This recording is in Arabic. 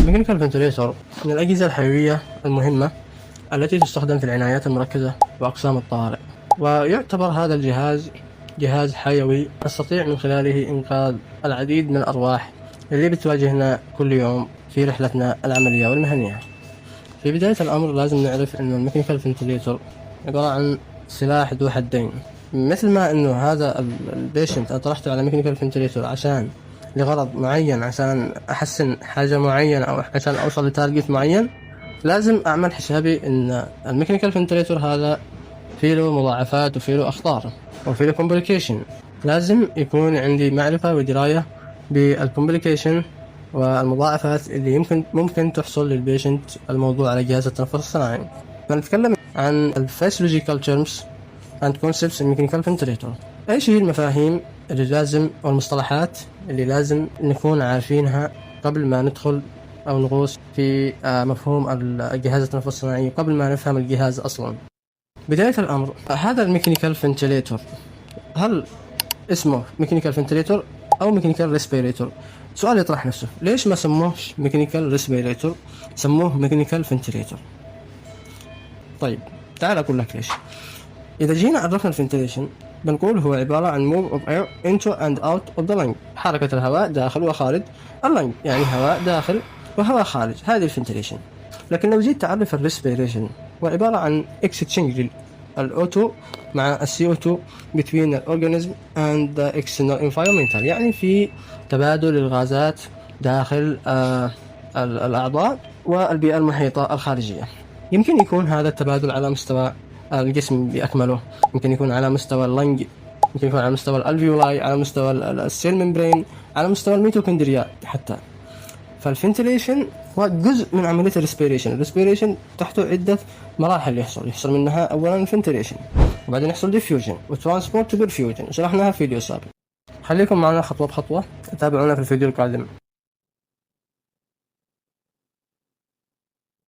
الميكانيكال فنتليتور من الأجهزة الحيوية المهمة التي تستخدم في العنايات المركزة وأقسام الطوارئ، ويعتبر هذا الجهاز جهاز حيوي نستطيع من خلاله إنقاذ العديد من الأرواح اللي بتواجهنا كل يوم في رحلتنا العملية والمهنية. في بداية الأمر لازم نعرف أن الميكانيكال فنتليتور عبارة عن سلاح ذو حدين، مثل ما أنه هذا البيشنت أنا طرحته على ميكانيكال فنتليتور عشان لغرض معين، عشان أحسن حاجة معينة أو عشان أوصل لتارجت معين، لازم أعمل حسابي أن الميكانيكال فنتليتور هذا فيه له مضاعفات وفيه له أخطار وفيه له كومبليكيشن. لازم يكون عندي معرفة ودراية بالكومبليكيشن والمضاعفات اللي ممكن تحصل للبيشنت الموضوع على جهاز التنفس الصناعي. نتكلم عن الفسيولوجيكال تيرمز اند كونسبتس الميكانيكال فنتليتور. ايش هي المفاهيم اللي لازم والمصطلحات اللي لازم نكون عارفينها قبل ما ندخل او نغوص في مفهوم الجهاز التنفس الصناعي، قبل ما نفهم الجهاز اصلا. بداية الامر، هذا الميكانيكال فنتليتور هل اسمه ميكانيكال فنتليتور او ميكانيكال ريسبيريتور؟ سؤال يطرح نفسه، ليش ما سموهش ميكانيكال ريسبيريتور، سموه ميكانيكال فنتليتور؟ طيب تعال اقول لك ليش. اذا جينا عرفنا الفنتليشن بنقول هو عبارة عن move of air into and out of the lung، حركة الهواء داخل وخارج اللنج، يعني هواء داخل وهواء خارج، هذه الفنتليشن. لكن لو جيت تعرف الريسبيريشن هو عبارة عن exchange الأوتو مع الCO2 between the organism and the external environmental، يعني في تبادل الغازات داخل الأعضاء والبيئة المحيطة الخارجية. يمكن يكون هذا التبادل على مستوى الجسم بأكمله، يمكن يكون على مستوى اللنج، يمكن يكون على مستوى الألفيولاي، على مستوى السيل ممبرين، على مستوى الميتوكوندريا حتى. فالفنتليشن هو جزء من عملية الريسبيريشن تحته عدة مراحل يحصل منها أولا الفنتليشن، وبعدين يحصل ديفيوجن وترانسبورت وبرفيوجن، شرحناها في فيديو سابق. خليكم معنا خطوة بخطوة، تابعونا في الفيديو القادم.